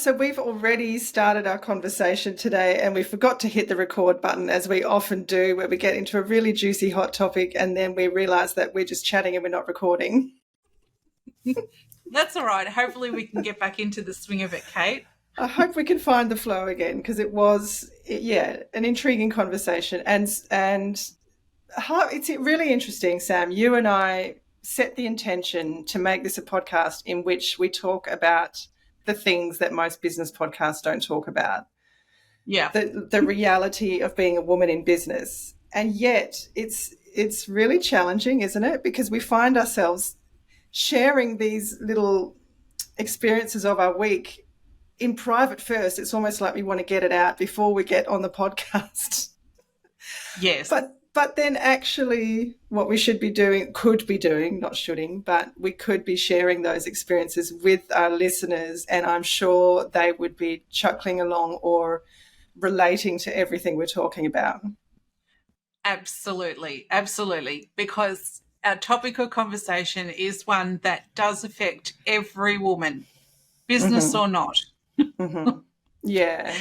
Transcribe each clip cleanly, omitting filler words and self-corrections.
So we've already started our conversation today and we forgot to hit the record button, as we often do, where we get into a really juicy hot topic and then we realise that we're just chatting and we're not recording. That's all right. Hopefully we can get back into the swing of it, Kate. I hope we can find the flow again, because it was, yeah, an intriguing conversation. And it's really interesting, Sam. You and I set the intention to make this a podcast in which we talk about the things that most business podcasts don't talk about. Yeah. The reality of being a woman in business. And yet it's really challenging, isn't it? Because we find ourselves sharing these little experiences of our week in private first. It's almost like we want to get it out before we get on the podcast. Yes. But then actually what we could be doing, not shoulding, but we could be sharing those experiences with our listeners, and I'm sure they would be chuckling along or relating to everything we're talking about. Absolutely. Absolutely. Because our topic of conversation is one that does affect every woman, business or not. Yeah.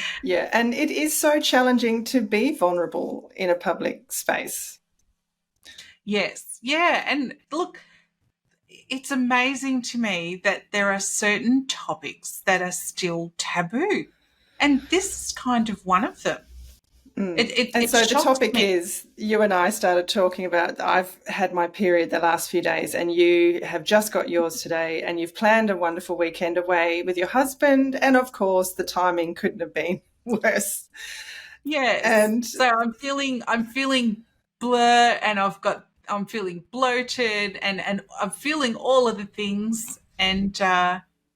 And it is so challenging to be vulnerable in a public space. Yes. Yeah. And look, it's amazing to me that there are certain topics that are still taboo. And this is kind of one of them. The topic is, you and I started talking about, I've had my period the last few days and you have just got yours today, and you've planned a wonderful weekend away with your husband, and of course the timing couldn't have been worse. Yes. And so I'm feeling blur, and I'm feeling bloated, and I'm feeling all of the things, and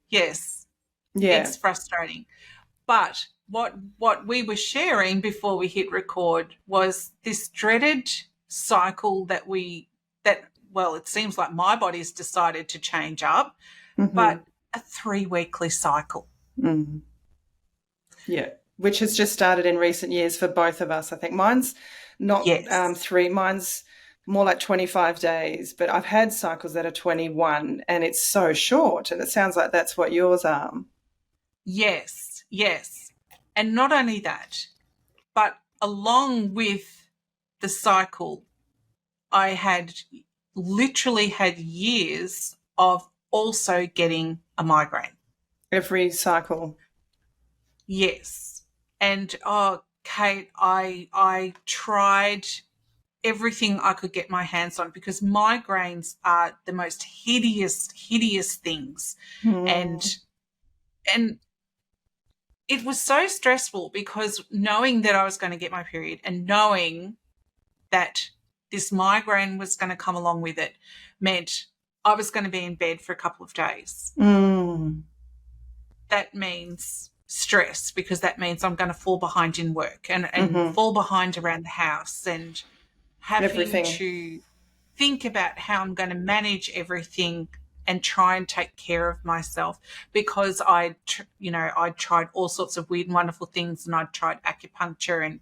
yes. Yeah. It's frustrating. But what we were sharing before we hit record was this dreaded cycle that it seems like my body's decided to change up, but a 3-weekly cycle. Yeah, which has just started in recent years for both of us. I think mine's not 3, mine's more like 25 days, but I've had cycles that are 21, and it's so short, and it sounds like that's what yours are. Yes. And not only that, but along with the cycle, I had literally had years of also getting a migraine. Every cycle? Yes. And, Kate, I tried everything I could get my hands on, because migraines are the most hideous things. And it was so stressful, because knowing that I was going to get my period and knowing that this migraine was going to come along with it meant I was going to be in bed for a couple of days. That means stress, because that means I'm going to fall behind in work and fall behind around the house, and having to think about how I'm going to manage everything and try and take care of myself, because I tried all sorts of weird and wonderful things, and I tried acupuncture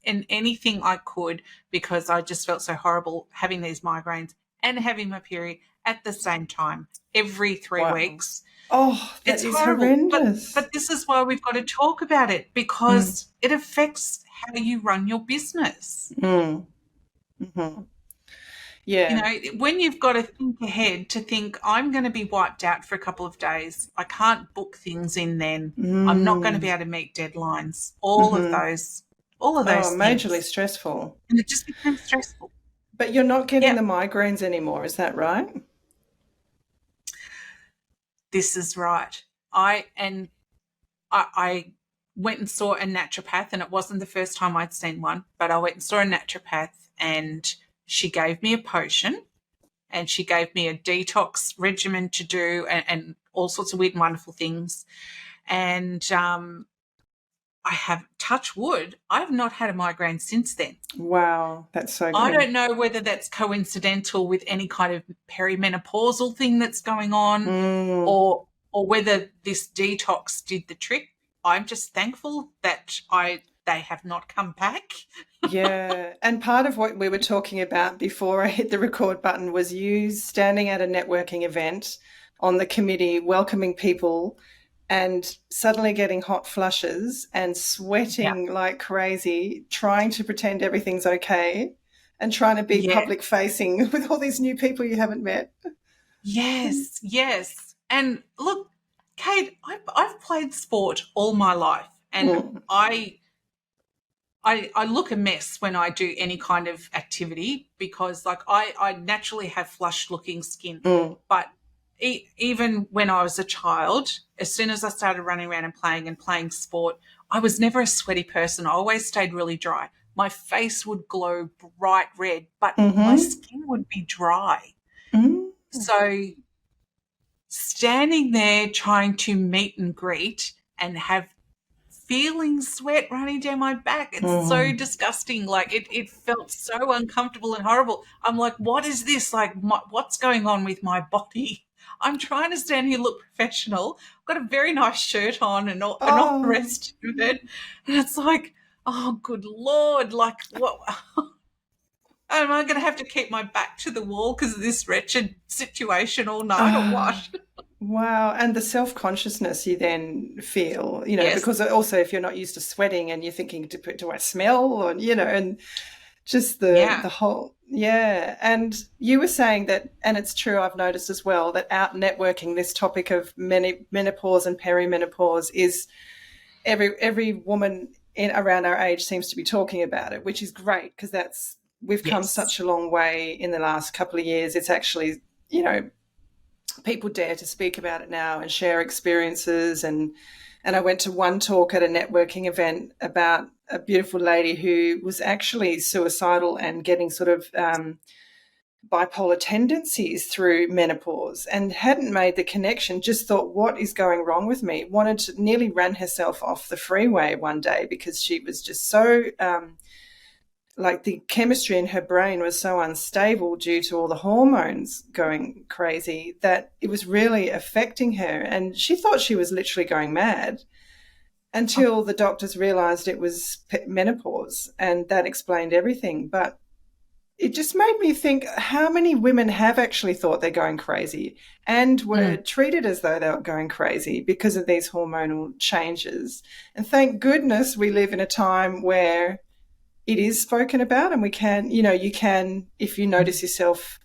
and anything I could, because I just felt so horrible having these migraines and having my period at the same time every 3 weeks. Oh, that is horrendous. But this is why we've got to talk about it, because it affects how you run your business. Yeah. When you've got to think ahead, to think, I'm going to be wiped out for a couple of days, I can't book things in then, I'm not going to be able to meet deadlines, all of those things. Majorly stressful. And it just becomes stressful. But you're not getting the migraines anymore, is that right? This is right. I went and saw a naturopath, and it wasn't the first time I'd seen one, but I went and saw a naturopath, and she gave me a potion, and she gave me a detox regimen to do, and all sorts of weird and wonderful things. And I have, touch wood, I have not had a migraine since then. Wow, that's so good. I don't know whether that's coincidental with any kind of perimenopausal thing that's going on, or whether this detox did the trick. I'm just thankful that they have not come back. Yeah, and part of what we were talking about before I hit the record button was you standing at a networking event on the committee, welcoming people and suddenly getting hot flushes and Yeah. sweating like crazy, trying to pretend everything's okay and trying to be Yeah. public facing with all these new people you haven't met. Yes. Yes. And look, Kate, I've played sport all my life, and Mm, I look a mess when I do any kind of activity because, like, I naturally have flushed looking skin. mm, But even when I was a child, as soon as I started running around and playing sport, I was never a sweaty person. I always stayed really dry. My face would glow bright red, but my mm-hmm, skin would be dry. mm, So standing there trying to meet and greet and have feeling sweat running down my back. It's so mm. disgusting. Like it felt so uncomfortable and horrible. I'm like, what is this? Like, what's going on with my body? I'm trying to stand here, look professional. I've got a very nice shirt on and all the Oh, rest of it. And it's like, oh, good Lord. Like, what? Am I going to have to keep my back to the wall because of this wretched situation all night or ah. what? Wow. And the self-consciousness you then feel, Yes. because also if you're not used to sweating and you're thinking, do I smell? Or, and just the Yeah. whole, yeah. And you were saying that, and it's true, I've noticed as well, that out networking, this topic of menopause and perimenopause is every woman in around our age seems to be talking about it, which is great because we've come Yes. such a long way in the last couple of years. It's actually, people dare to speak about it now and share experiences. And I went to one talk at a networking event about a beautiful lady who was actually suicidal and getting sort of bipolar tendencies through menopause and hadn't made the connection, just thought, what is going wrong with me? Wanted to nearly ran herself off the freeway one day because she was just so like the chemistry in her brain was so unstable due to all the hormones going crazy that it was really affecting her. And she thought she was literally going mad Oh, until the doctors realized it was menopause, and that explained everything. But it just made me think how many women have actually thought they're going crazy and were mm. treated as though they were going crazy because of these hormonal changes. And thank goodness we live in a time where it is spoken about, and we can, you can, if you notice yourself,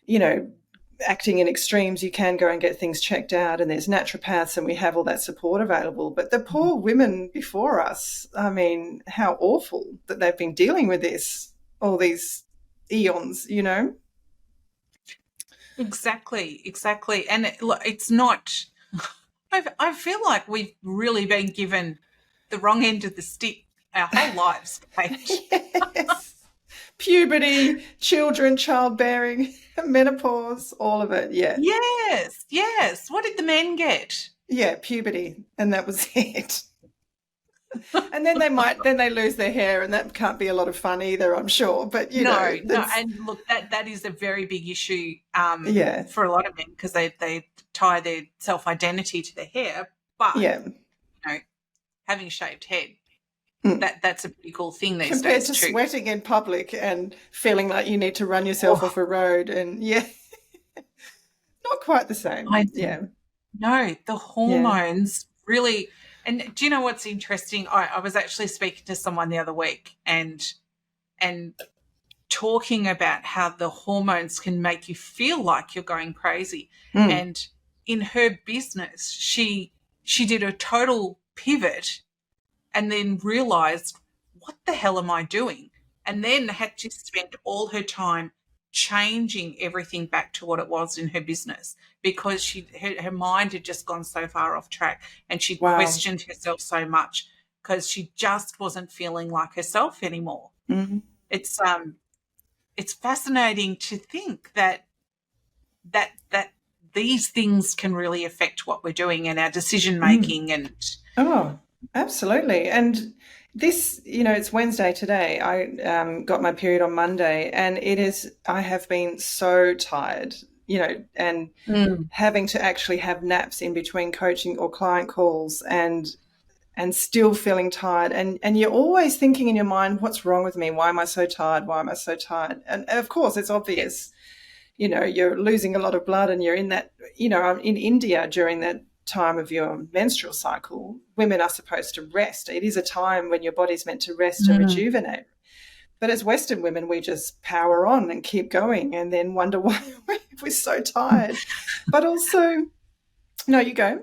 you know, acting in extremes, you can go and get things checked out, and there's naturopaths and we have all that support available. But the poor women before us, I mean, how awful that they've been dealing with this all these eons. Exactly, exactly. And it's not, I feel like we've really been given the wrong end of the stick our whole lives, Kate. Yes. Puberty, children, childbearing, menopause, all of it. Yeah. Yes, yes. What did the men get? Yeah, puberty. And that was it. And then they lose their hair, and that can't be a lot of fun either, I'm sure. But No, no. that's, And look, that is a very big issue yeah, for a lot of men because they tie their self identity to their hair. But yeah. having a shaved head, Mm. that's a pretty cool thing these Compared days to too. sweating in public and feeling like you need to run yourself Oh, off a road, and yeah, not quite the same. I Yeah, no, the yeah. hormones really. And do you know what's interesting? I was actually speaking to someone the other week and talking about how the hormones can make you feel like you're going crazy. Mm. And in her business, she did a total pivot and then realized, what the hell am I doing? And then had to spend all her time changing everything back to what it was in her business because her mind had just gone so far off track and she'd Wow. questioned herself so much because she just wasn't feeling like herself anymore. Mm. It's it's fascinating to think that these things can really affect what we're doing and our decision Mm. making and Oh, absolutely. And this, it's Wednesday today. I got my period on Monday, and I have been so tired, and Mm. having to actually have naps in between coaching or client calls, and still feeling tired. And you're always thinking in your mind, what's wrong with me? Why am I so tired? Why am I so tired? And of course, it's obvious. Yes. You're losing a lot of blood, and you're in that, I'm in India during that time of your menstrual cycle, women are supposed to rest. It is a time when your body's meant to rest and rejuvenate. But as Western women, we just power on and keep going and then wonder why we're so tired. But also, no, you go.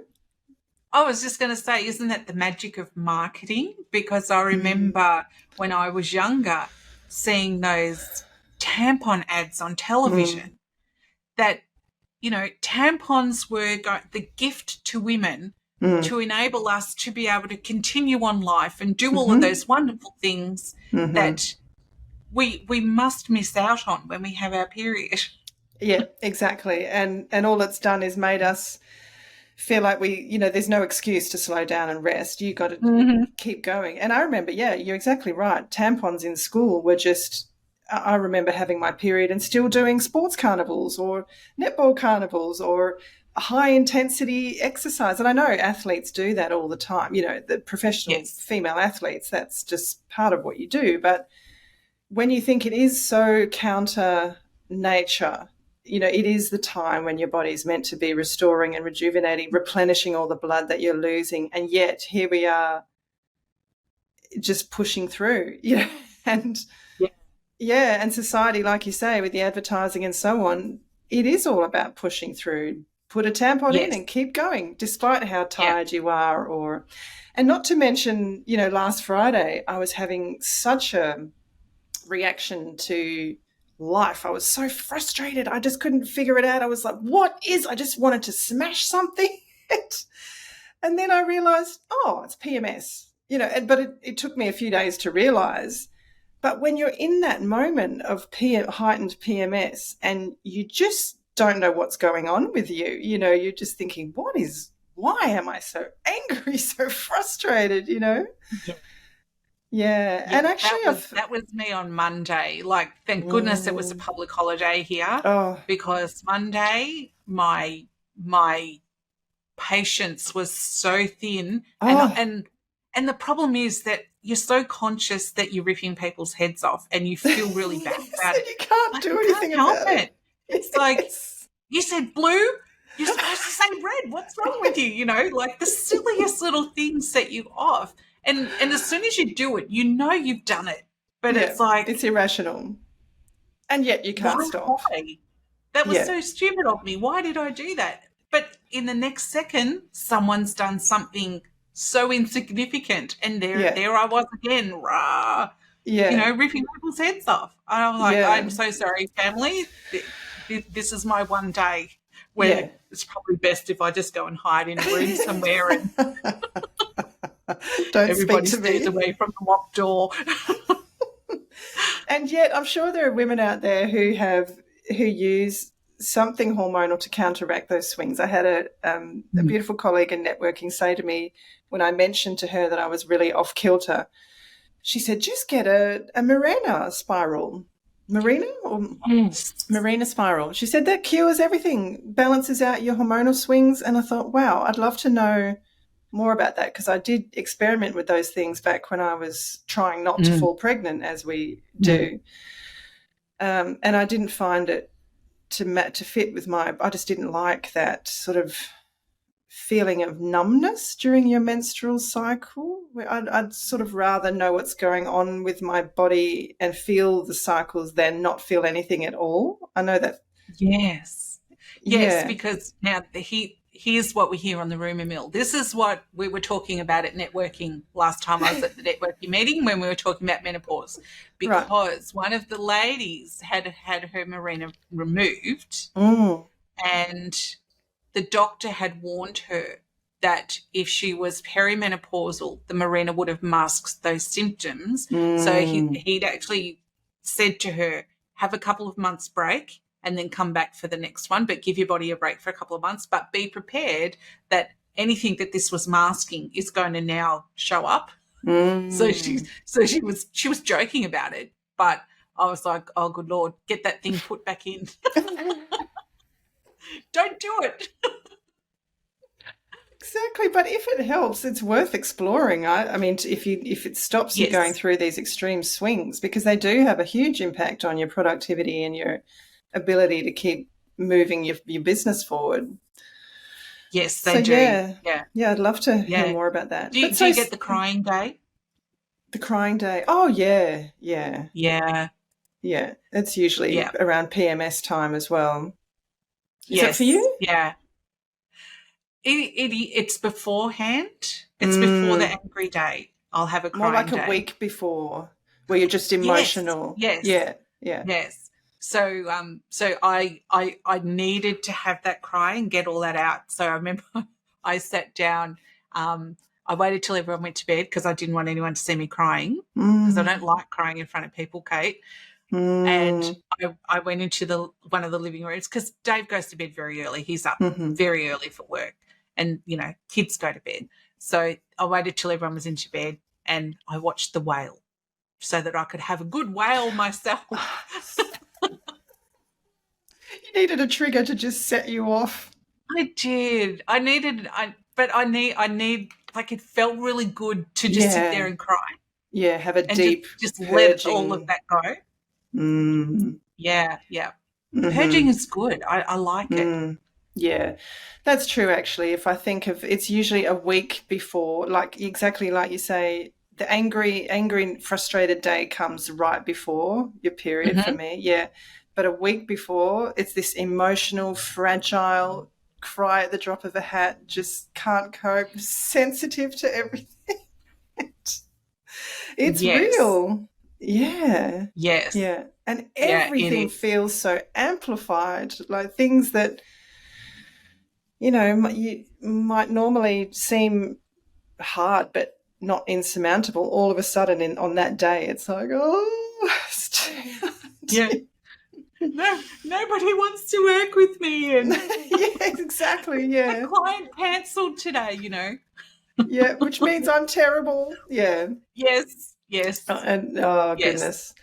I was just going to say, isn't that the magic of marketing? Because I remember when I was younger seeing those tampon ads on television that, tampons were the gift to women to enable us to be able to continue on life and do all of those wonderful things that we must miss out on when we have our period. Yeah, exactly. And all it's done is made us feel like there's no excuse to slow down and rest. You got to keep going. And I remember, you're exactly right. Tampons in school were I remember having my period and still doing sports carnivals or netball carnivals or high intensity exercise. And I know athletes do that all the time, the professional female athletes, that's just part of what you do. But when you think it is so counter nature, it is the time when your body's meant to be restoring and rejuvenating, replenishing all the blood that you're losing. And yet here we are just pushing through, and and society, like you say, with the advertising and so on, it is all about pushing through. Put a tampon in and keep going, despite how tired you are. And not to mention, last Friday I was having such a reaction to life. I was so frustrated. I just couldn't figure it out. I was like, I just wanted to smash something. And then I realized, it's PMS, but it took me a few days to realize. But when you're in that moment of heightened PMS and you just don't know what's going on with you, you're just thinking, why am I so angry, so frustrated, Yeah, and actually that was me on Monday. Like, thank goodness it was a public holiday here because Monday my patience was so thin, and the problem is that you're so conscious that you're ripping people's heads off, and you feel really bad about it. You can't do anything about it. It's like, you said blue. You're supposed to say red. What's wrong with you? Like the silliest little things set you off. And as soon as you do it, you've done it. But it's like... it's irrational. And yet you can't stop. Why? That was so stupid of me. Why did I do that? But in the next second, someone's done something so insignificant. And there I was again, ripping people's heads off. And I was like, I'm so sorry, family. This is my one day where it's probably best if I just go and hide in a room somewhere and... Don't everybody speak to stays me. away from the locked door. And yet I'm sure there are women out there who use something hormonal to counteract those swings. I had a beautiful colleague in networking say to me when I mentioned to her that I was really off kilter, she said, just get a Mirena spiral. Mirena spiral. She said that cures everything, balances out your hormonal swings. And I thought, wow, I'd love to know more about that, because I did experiment with those things back when I was trying not to fall pregnant, as we do. And I didn't find it to fit with I just didn't like that sort of feeling of numbness during your menstrual cycle. I'd sort of rather know what's going on with my body and feel the cycles than not feel anything at all. I know that. Yes, because now here's what we hear on the rumour mill. This is what we were talking about at networking last time I was at the networking meeting when we were talking about menopause, because one of the ladies had her Mirena removed and the doctor had warned her that if she was perimenopausal, the Mirena would have masked those symptoms. So he'd actually said to her, have a couple of months break and then come back for the next one, but give your body a break for a couple of months, but be prepared that anything that this was masking is going to now show up. So she was joking about it, but I was like, oh, good Lord, get that thing put back in. Don't do it. Exactly, but if it helps, it's worth exploring. I mean, if it stops you going through these extreme swings, because they do have a huge impact on your productivity and your ability to keep moving your business forward. Yes, So they do. yeah, Yeah. yeah, I'd love to hear Yeah. more about that. But Do so you get the crying day? the crying day. Oh yeah, yeah, Yeah. yeah. It's usually Yeah. around PMS time as well. Is it for Yes. you? Yeah. It's beforehand. It's before the Mm, angry day. I'll have a more crying like a day. week before, where you're just Yes. emotional. Yes. Yeah, yeah. Yes. So I needed to have that cry and get all that out. So I remember I sat down. I waited till everyone went to bed because I didn't want anyone to see me crying because I don't Mm, like crying in front of people, Kate. And mm, I went into the one of the living rooms because Dave goes to bed very early. He's up mm-hmm. very early for work, and kids go to bed. So I waited till everyone was into bed, and I watched The Whale so that I could have a good wail myself. You needed a trigger to just set you off. I did. I need like it felt really good to just sit there Yeah, and cry yeah. Have a and just deep just let all of purging. that go. Mm, Yeah, yeah. Purging mm-hmm. is good. I like it. Mm, yeah, that's true. Actually, if I think of it's usually a week before, like exactly like you say, the angry, frustrated day comes right before your period for Hmm. me. Yeah, but a week before, it's this emotional, fragile, cry at the drop of a hat, just can't cope, sensitive to everything. It's Yes. real. Yeah, Yes. yeah, and Yeah, it everything is. feels so amplified, like things that you might normally seem hard but not insurmountable. All of a sudden, on that day, it's like, oh, Yeah. No, nobody wants to work with me, and yeah, exactly, a yeah, client cancelled today. yeah, which means I'm terrible, yeah, Yes, yes, and oh yes. goodness.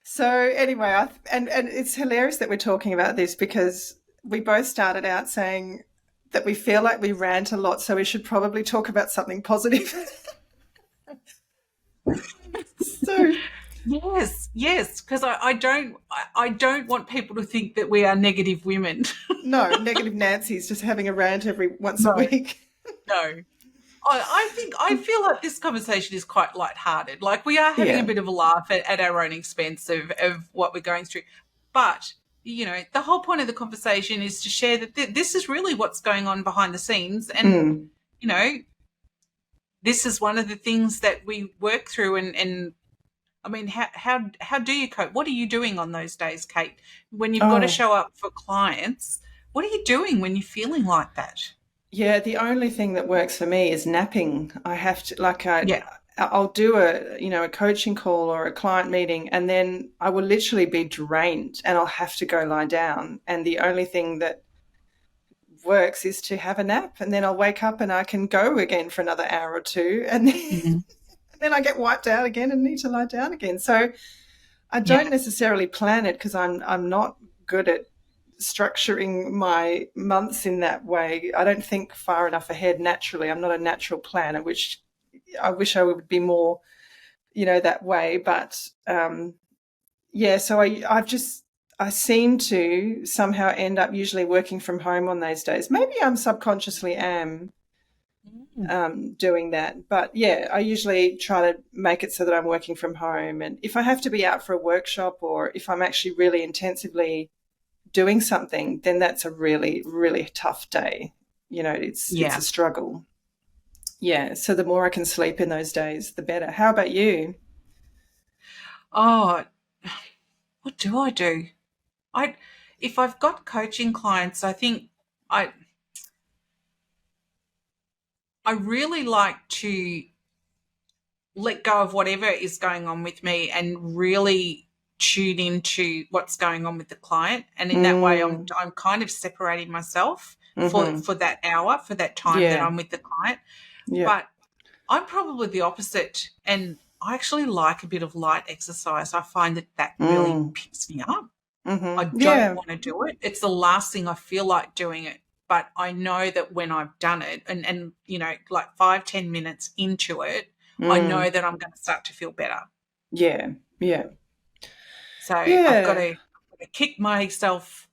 So anyway, and it's hilarious that we're talking about this because we both started out saying that we feel like we rant a lot, so we should probably talk about something positive. So Yes, yes, because I don't want people to think that we are negative women. no, negative Nancy's just having a rant every once a No, week. no. I feel like this conversation is quite lighthearted. Like we are having a Yeah. bit of a laugh at our own expense of what we're going through. But, the whole point of the conversation is to share that this is really what's going on behind the scenes. And, Mm. you know, this is one of the things that we work through. And I mean, how do you cope? What are you doing on those days, Kate? When you've got to Oh, show up for clients, what are you doing when you're feeling like that? yeah. The only thing that works for me is napping. I have to Yeah. I'll do a coaching call or a client meeting, and then I will literally be drained, and I'll have to go lie down. And the only thing that works is to have a nap, and then I'll wake up and I can go again for another hour or two, and then, Hmm. then I get wiped out again and need to lie down again. So I don't Yeah. necessarily plan it because I'm not good at structuring my months in that way. I don't think far enough ahead naturally. I'm not a natural planner, which I wish I would be more, that way. But yeah, so I seem to somehow end up usually working from home on those days. Maybe I'm subconsciously am Mm. doing that. But yeah, I usually try to make it so that I'm working from home. And if I have to be out for a workshop or if I'm actually really intensively doing something, then that's a really, really tough day. It's a Yeah. struggle. Yeah. So the more I can sleep in those days, the better. How about you? Oh, what do I do? I if I've got coaching clients, I think I I really like to let go of whatever is going on with me and really tune into what's going on with the client. And in that way, Mm, I'm kind of separating myself mm-hmm. for that hour, for that time that Yeah. I'm with the client. Yeah. But I'm probably the opposite, and I actually like a bit of light exercise. I find that really Mm, picks me up. I mm-hmm. don't Yeah. want to do it. It's the last thing I feel like doing it. But I know that when I've done it and like 5, 10 minutes into it, I know Mm, that I'm going to start to feel better. yeah. Yeah. So I've got Yeah. to kick myself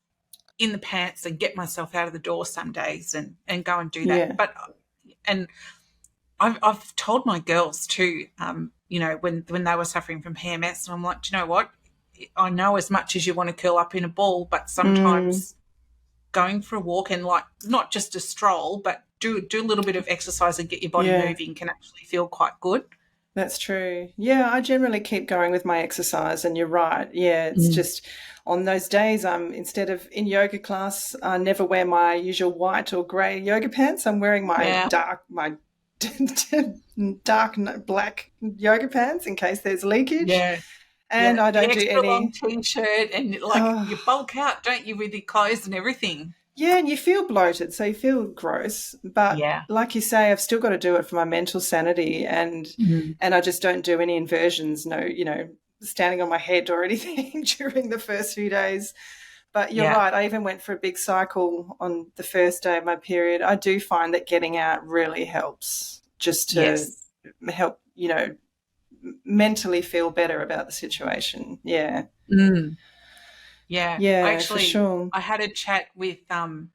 in the pants and get myself out of the door some days and go and do that. Yeah. But and I've told my girls too, you know, when they were suffering from PMS, and I'm like, do you know what? I know as much as you want to curl up in a ball, but sometimes going for a walk and like not just a stroll, but do a little bit of exercise and get your body moving can actually feel quite good. That's true. Yeah, I generally keep going with my exercise, and you're right. Yeah, it's just on those days instead of in yoga class, I never wear my usual white or grey yoga pants. I'm wearing my dark black yoga pants in case there's leakage. Yeah. And I don't the do extra any long t-shirt and like you bulk out, don't you, with your clothes and everything? Yeah, and you feel bloated, so you feel gross. But like you say, I've still got to do it for my mental sanity, and I just don't do any inversions, no, you know, standing on my head or anything during the first few days. But you're right, I even went for a big cycle on the first day of my period. I do find that getting out really helps, just to help, you know, mentally feel better about the situation. Yeah. Yeah, For sure. I had a chat with one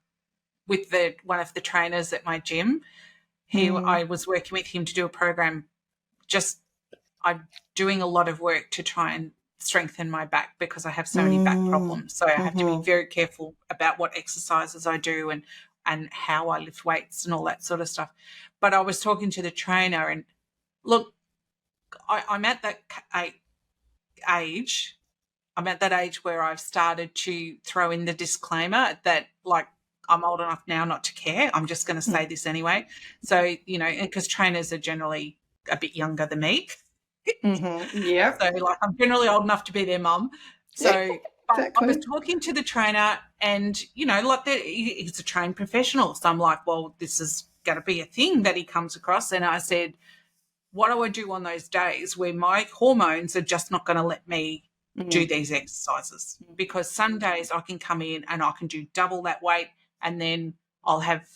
of the trainers at my gym. I was working with him to do a program. I'm doing a lot of work to try and strengthen my back because I have so many back problems. So I have to be very careful about what exercises I do and how I lift weights and all that sort of stuff. But I was talking to the trainer, and look, I'm at that age. I'm at that age where I've started to throw in the disclaimer that, like, I'm old enough now not to care. I'm just going to say this anyway. So, you know, because trainers are generally a bit younger than me. Yeah. So, like, I'm generally old enough to be their mum. So exactly. I was talking to the trainer and, you know, like, he's a trained professional. So I'm like, well, this is going to be a thing that he comes across. And I said, what do I do on those days where my hormones are just not going to let me do these exercises? Because some days I can come in and I can do double that weight, and then I'll have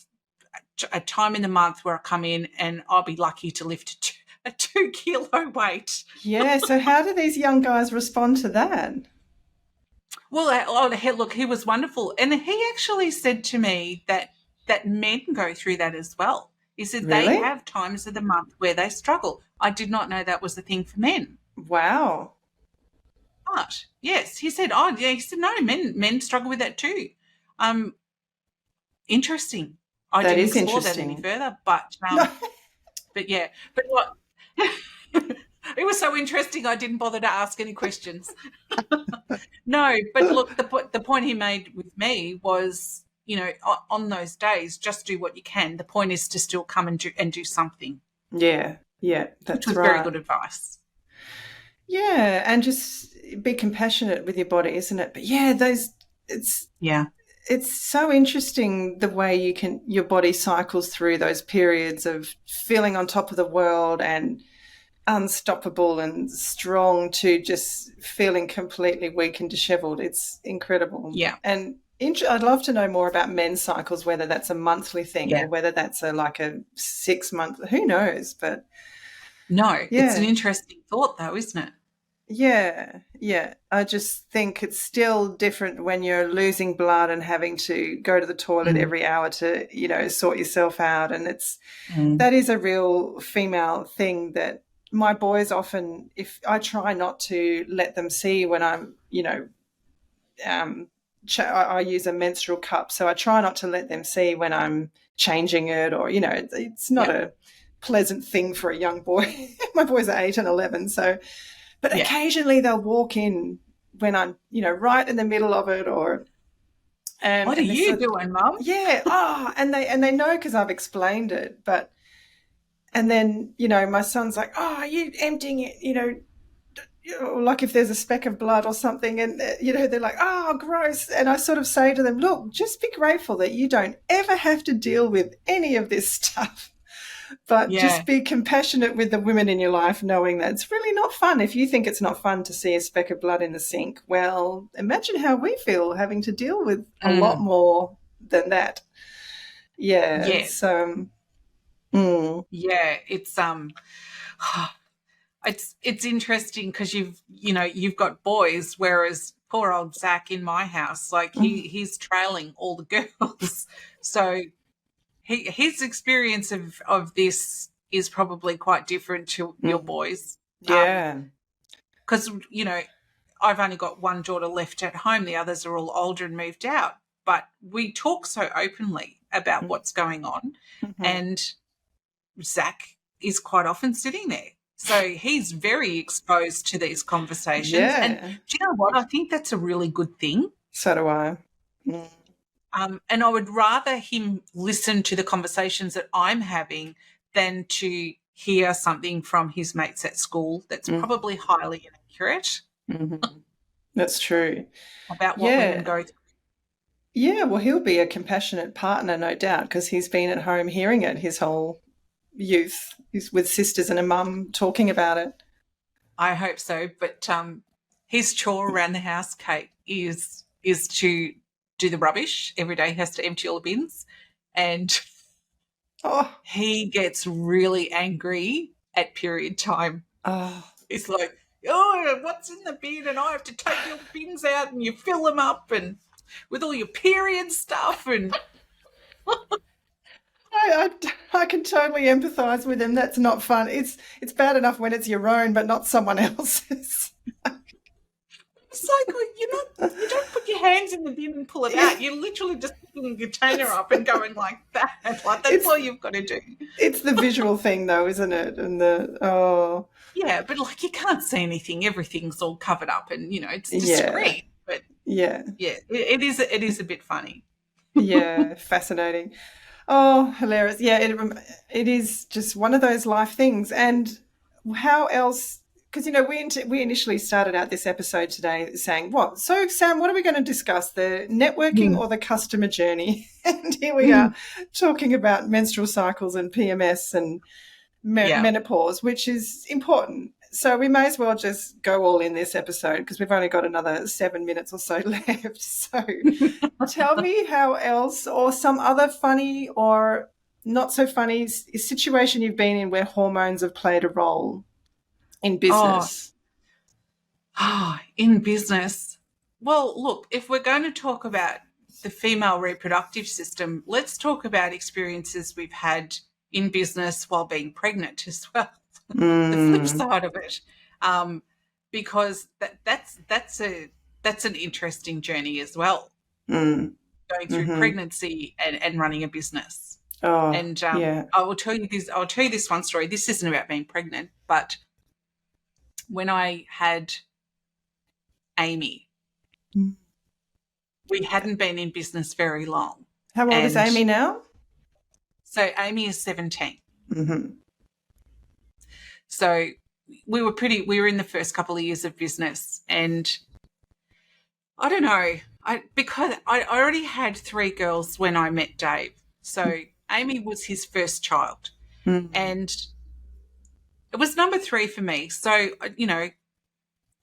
a time in the month where I come in and I'll be lucky to lift a 2 kilo weight. Yeah, so how do these young guys respond to that? Well, look, he was wonderful. And he actually said to me that men go through that as well. He said they have times of the month where they struggle. I did not know that was the thing for men. Wow. But yes, he said, no, men struggle with that too. Interesting. I didn't explore that any further, but yeah, but what? It was so interesting I didn't bother to ask any questions. No, but look, the point he made with me was, you know, on those days, just do what you can. The point is to still come and do something. Yeah, that's which was very good advice. Yeah, and just be compassionate with your body, isn't it? But yeah, it's so interesting the way your body cycles through those periods of feeling on top of the world and unstoppable and strong to just feeling completely weak and disheveled. It's incredible. Yeah. And I'd love to know more about men's cycles, whether that's a monthly thing or whether that's like a 6 month, who knows, but it's an interesting thought though, isn't it? Yeah. I just think it's still different when you're losing blood and having to go to the toilet every hour to, you know, sort yourself out. And that is a real female thing that my boys often, if I try not to let them see when I'm, you know, I use a menstrual cup, so I try not to let them see when I'm changing it, or, you know, it's not a pleasant thing for a young boy. My boys are 8 and 11, so, but occasionally they'll walk in when I'm, you know, right in the middle of it, or. And what are you doing, Mum? Yeah, and they know because I've explained it, but. And then, you know, my son's like, oh, are you emptying it, you know, like if there's a speck of blood or something, and, you know, they're like, oh, gross. And I sort of say to them, look, just be grateful that you don't ever have to deal with any of this stuff. But just be compassionate with the women in your life, knowing that it's really not fun. If you think it's not fun to see a speck of blood in the sink, well, imagine how we feel having to deal with a lot more than that. Yeah. So... Yeah, it's interesting because you've got boys, whereas poor old Zach in my house, like he's trailing all the girls. So his experience of this is probably quite different to your boys. Yeah. Because, I've only got one daughter left at home. The others are all older and moved out. But we talk so openly about what's going on. And Zach is quite often sitting there. So he's very exposed to these conversations. Yeah. And do you know what? I think that's a really good thing. So do I. And I would rather him listen to the conversations that I'm having than to hear something from his mates at school that's probably highly inaccurate. That's true. About what women go through. Yeah, well, he'll be a compassionate partner, no doubt, because he's been at home hearing it his whole youth. He's with sisters and a mum talking about it. I hope so. But his chore around the house, Kate, is to do the rubbish every day. He has to empty all the bins. And he gets really angry at period time. It's like, what's in the bin? And I have to take your bins out and you fill them up and with all your period stuff. And I can totally empathise with him. That's not fun. It's bad enough when it's your own, but not someone else's. It's like, you don't put your hands in the bin and pull it out. You're literally just picking a container up and going like that. Like, that's all you've got to do. It's the visual thing, though, isn't it? And yeah, but like you can't see anything. Everything's all covered up, and it's discreet. But it is a bit funny. Yeah, fascinating. Oh, hilarious. Yeah, it is just one of those life things. And how else? Because, we initially started out this episode today saying, what? So, Sam, what are we going to discuss? The networking or the customer journey? And here we are talking about menstrual cycles and PMS and menopause, which is important. So we may as well just go all in this episode because we've only got another 7 minutes or so left. So tell me how else, or some other funny or not so funny situation you've been in where hormones have played a role in business. In business. Well, look, if we're going to talk about the female reproductive system, let's talk about experiences we've had in business while being pregnant as well. The flip side of it, because that's an interesting journey as well. Going through pregnancy and running a business. I will tell you this. I'll tell you this one story. This isn't about being pregnant, but when I had Amy, we hadn't been in business very long. How old is Amy now? So Amy is 17. So we were in the first couple of years of business, and I don't know, because I already had 3 girls when I met Dave. So Amy was his first child, and it was number 3 for me. So,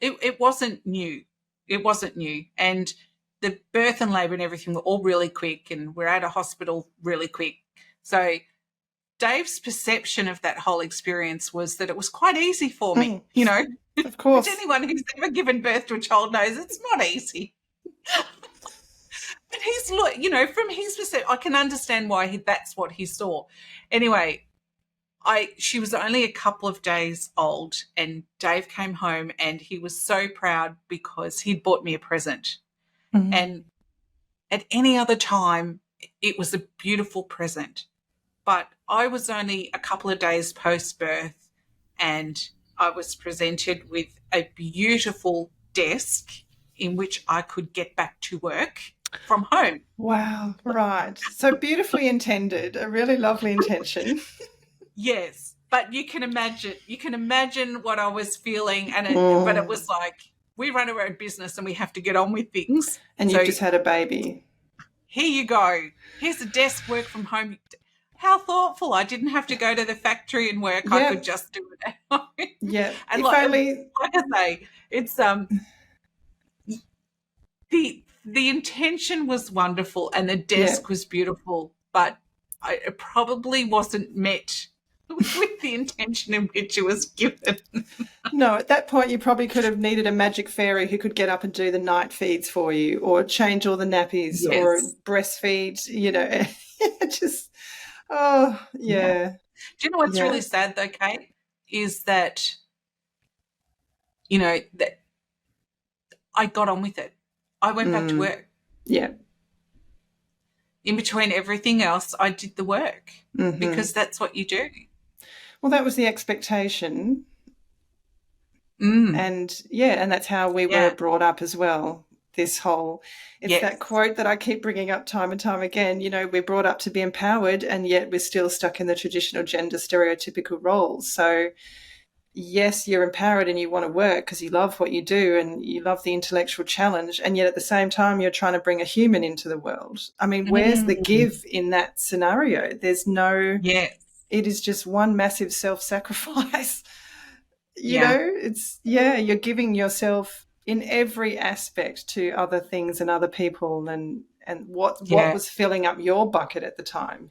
it wasn't new. It wasn't new. And the birth and labour and everything were all really quick, and we're out of hospital really quick. So Dave's perception of that whole experience was that it was quite easy for me, Of course. Which anyone who's ever given birth to a child knows it's not easy. But from his perspective, I can understand why that's what he saw. Anyway, she was only a couple of days old, and Dave came home and he was so proud because he'd bought me a present. And at any other time, it was a beautiful present. But I was only a couple of days post-birth, and I was presented with a beautiful desk in which I could get back to work from home. Wow, right. So beautifully intended, a really lovely intention. Yes, but you can imagine what I was feeling, but it was like, we run our own business and we have to get on with things. And you just had a baby. Here you go. Here's a desk, work from home. How thoughtful. I didn't have to go to the factory and work. I could just do it at home. Yeah. And like I say, it's the intention was wonderful and the desk was beautiful, but it probably wasn't met with the intention in which it was given. No, at that point you probably could have needed a magic fairy who could get up and do the night feeds for you, or change all the nappies, or Yes. breastfeed, you know. Just, oh, Yeah. yeah. Do you know what's Yeah. really sad though, Kate? Is that, that I got on with it. I went back to work. Yeah. In between everything else, I did the work because that's what you do. Well, that was the expectation. Mm. And that's how we were brought up as well. It's that quote that I keep bringing up time and time again. We're brought up to be empowered, and yet we're still stuck in the traditional gender stereotypical roles. So yes, you're empowered and you want to work because you love what you do and you love the intellectual challenge, and yet at the same time you're trying to bring a human into the world. I mean, where's the give in that scenario? There's no. Yes. It is just one massive self-sacrifice. You're giving yourself in every aspect to other things and other people, and what was filling up your bucket at the time.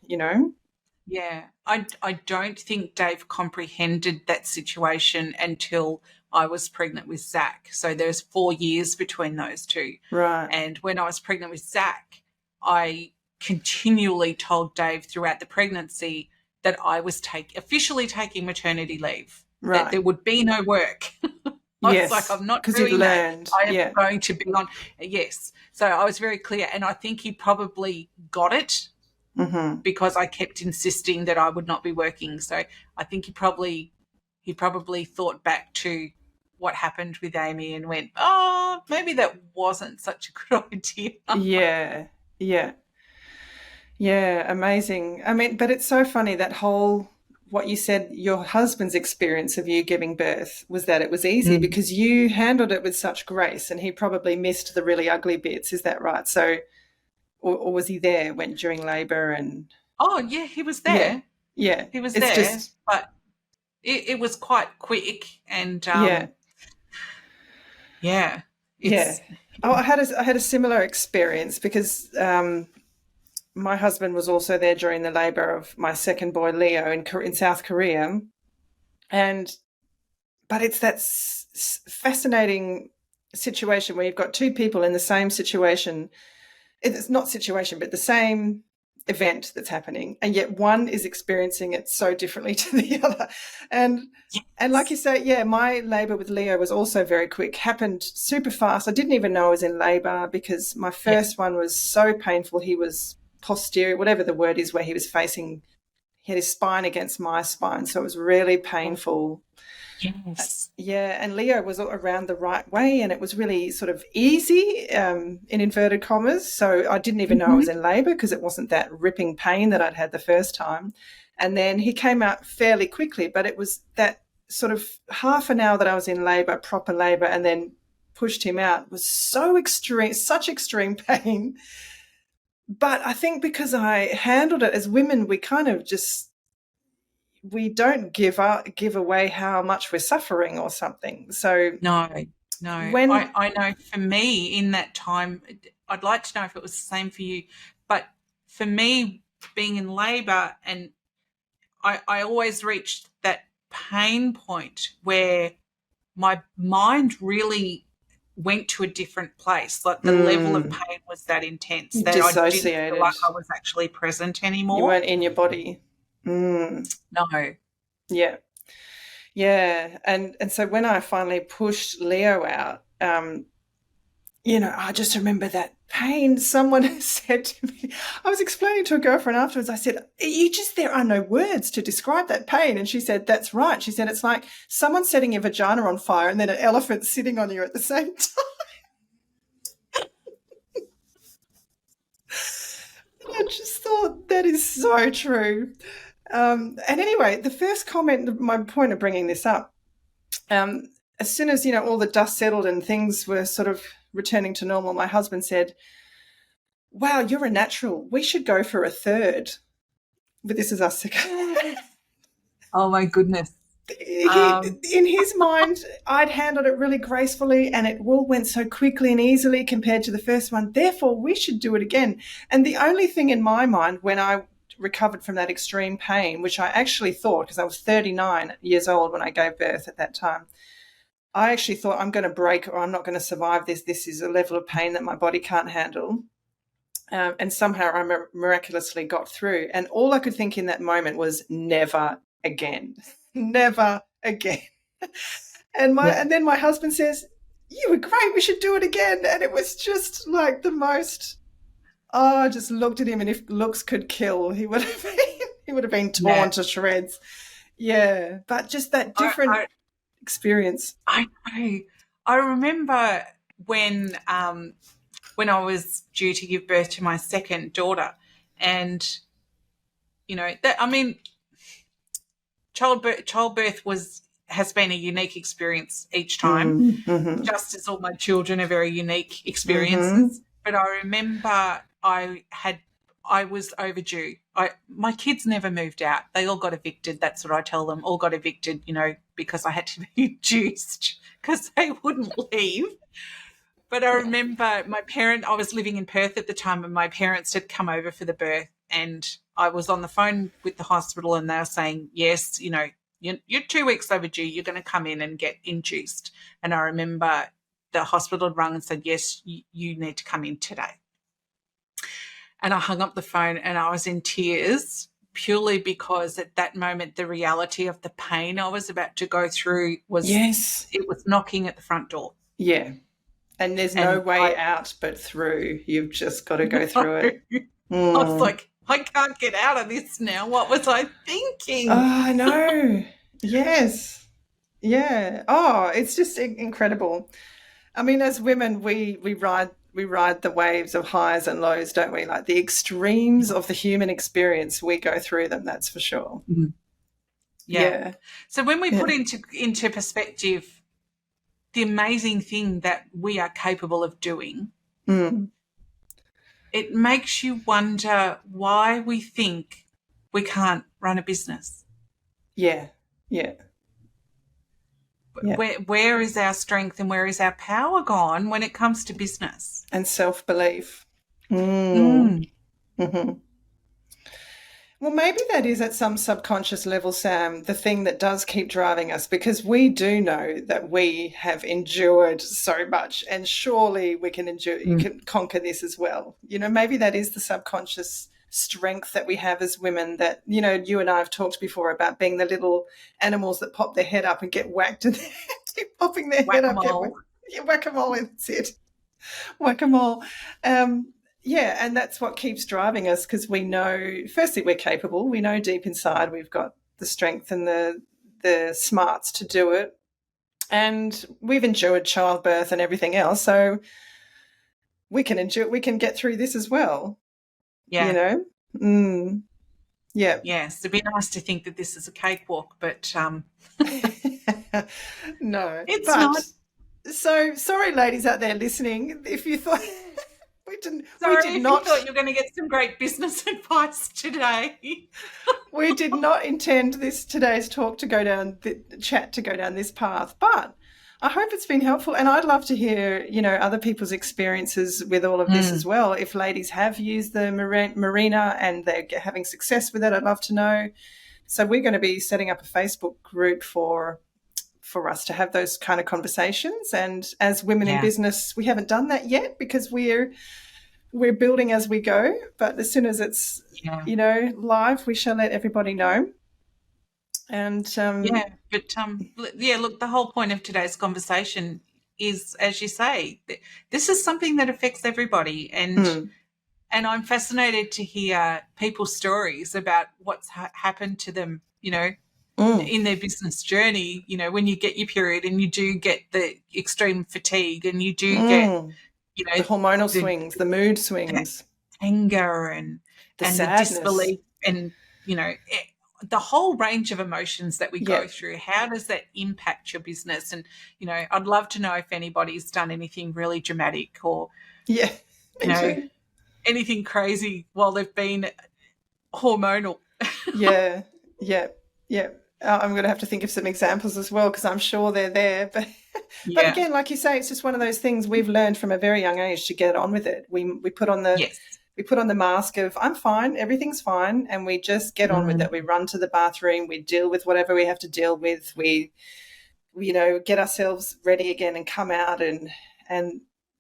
Yeah, I don't think Dave comprehended that situation until I was pregnant with Zach. So there's 4 years between those two. Right. And when I was pregnant with Zach, I continually told Dave throughout the pregnancy that I was officially taking maternity leave. Right. That there would be no work. I was like, I'm not doing that. I am going to be on. Yes. So I was very clear. And I think he probably got it. Because I kept insisting that I would not be working. So I think he probably thought back to what happened with Amy and went, oh, maybe that wasn't such a good idea. Yeah, amazing. I mean, but it's so funny, that whole, what you said, your husband's experience of you giving birth was that it was easy because you handled it with such grace, and he probably missed the really ugly bits. Is that right? So, or was he there during labour and? Oh yeah, he was there. Yeah, he was there. But it was quite quick, and Oh, I had a similar experience because my husband was also there during the labour of my second boy Leo in South Korea, but it's that fascinating situation where you've got two people in the same situation. It's not situation, but the same event that's happening, and yet one is experiencing it so differently to the other. And like you say, my labour with Leo was also very quick, happened super fast. I didn't even know I was in labour because my first one was so painful. He was posterior, whatever the word is, where he had his spine against my spine, so it was really painful. Yes. And Leo was around the right way, and it was really sort of easy, in inverted commas. So I didn't even know I was in labour because it wasn't that ripping pain that I'd had the first time. And then he came out fairly quickly, but it was that sort of half an hour that I was in labour, proper labour, and then pushed him out, was so extreme, such extreme pain. But I think because I handled it, as women, we kind of just, we don't give away how much we're suffering or something. So no. I know for me in that time, I'd like to know if it was the same for you, but for me, being in labour, and I always reached that pain point where my mind really went to a different place. Like the level of pain was that intense that I didn't feel like I was actually present anymore. You weren't in your body. No. Yeah. And so when I finally pushed Leo out, I just remember that pain. Someone said to me, I was explaining to a girlfriend afterwards, I said, there are no words to describe that pain. And she said, that's right. She said, it's like someone setting your vagina on fire and then an elephant sitting on you at the same time. I just thought that is so true. And anyway, the first comment, my point of bringing this up, as soon as, all the dust settled and things were sort of returning to normal, my husband said, wow, you're a natural. We should go for a third. But this is our second. Oh, my goodness. In his mind, I'd handled it really gracefully and it all went so quickly and easily compared to the first one. Therefore, we should do it again. And the only thing in my mind when I recovered from that extreme pain, which I actually thought, because I was 39 years old when I gave birth at that time, I actually thought I'm going to break or I'm not going to survive this. This is a level of pain that my body can't handle. And somehow I miraculously got through. And all I could think in that moment was never again, never again. And then my husband says, "You were great. We should do it again." And it was just like the most. Oh, I just looked at him, and if looks could kill, he would have been torn to shreds. Yeah, but just that different experience. I remember when I was due to give birth to my second daughter, and childbirth has been a unique experience each time, just as all my children are very unique experiences. But I remember I was overdue. My kids never moved out. They all got evicted. That's what I tell them. All got evicted, because I had to be induced because they wouldn't leave. But I remember I was living in Perth at the time, and my parents had come over for the birth, and I was on the phone with the hospital, and they were saying, yes, you're 2 weeks overdue. You're going to come in and get induced. And I remember the hospital had rung and said, yes, you need to come in today. And I hung up the phone and I was in tears, purely because at that moment the reality of the pain I was about to go through was it was knocking at the front door. Yeah. And there's no way out but through. You've just got to go through it. I was like, I can't get out of this now. What was I thinking? Oh, I know. Yes. Yeah. Oh, it's just incredible. I mean, as women, we ride the waves of highs and lows, don't we? Like the extremes of the human experience, we go through them, that's for sure. Mm-hmm. Yeah. So when we put into perspective the amazing thing that we are capable of doing, it makes you wonder why we think we can't run a business. Yeah. Where is our strength and where is our power gone when it comes to business? And self-belief. Well, maybe that is at some subconscious level, Sam, the thing that does keep driving us, because we do know that we have endured so much, and surely we can endure, you can conquer this as well. Maybe that is the subconscious strength that we have as women, that, you and I have talked before about being the little animals that pop their head up and get whacked and keep popping their head up. Whack-a-mole, that's it. Whack-a-mole. Yeah, and that's what keeps driving us, because we know, firstly, we're capable. We know deep inside we've got the strength and the smarts to do it. And we've endured childbirth and everything else, so we can get through this as well. Yeah. Yeah. Yes, it'd be nice to think that this is a cakewalk, but no, it's not. So sorry, ladies out there listening, if you thought we did not. You thought you were going to get some great business advice today. We did not intend today's talk to go down this path, but I hope it's been helpful, and I'd love to hear, other people's experiences with all of this as well. If ladies have used the Marina and they're having success with it, I'd love to know. So we're going to be setting up a Facebook group for us to have those kind of conversations. And as women in business, we haven't done that yet because we're building as we go. But as soon as it's live, we shall let everybody know. And look, the whole point of today's conversation is, as you say, this is something that affects everybody, and I'm fascinated to hear people's stories about what's happened to them, in their business journey. When you get your period and you do get the extreme fatigue and you do get, the hormonal swings, the mood swings, anger and the disbelief, and the whole range of emotions that we go through. How does that impact your business? And I'd love to know if anybody's done anything really dramatic or anything crazy while they've been hormonal. Yeah. I'm going to have to think of some examples as well, because I'm sure they're there. But again, like you say, it's just one of those things we've learned from a very young age to get on with it. We put on the we put on the mask of I'm fine, everything's fine, and we just get on with it. We run to the bathroom, we deal with whatever we have to deal with. We get ourselves ready again and come out and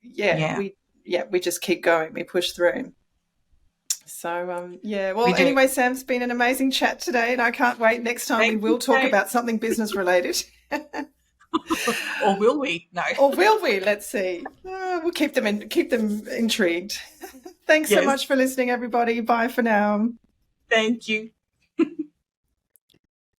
we just keep going. We push through. So, well, anyway, Sam, it's been an amazing chat today, and I can't wait. Next time we will talk about something business related. Or will we? No. Or will we? Let's see. We'll keep them intrigued. Thanks so much for listening, everybody. Bye for now. Thank you.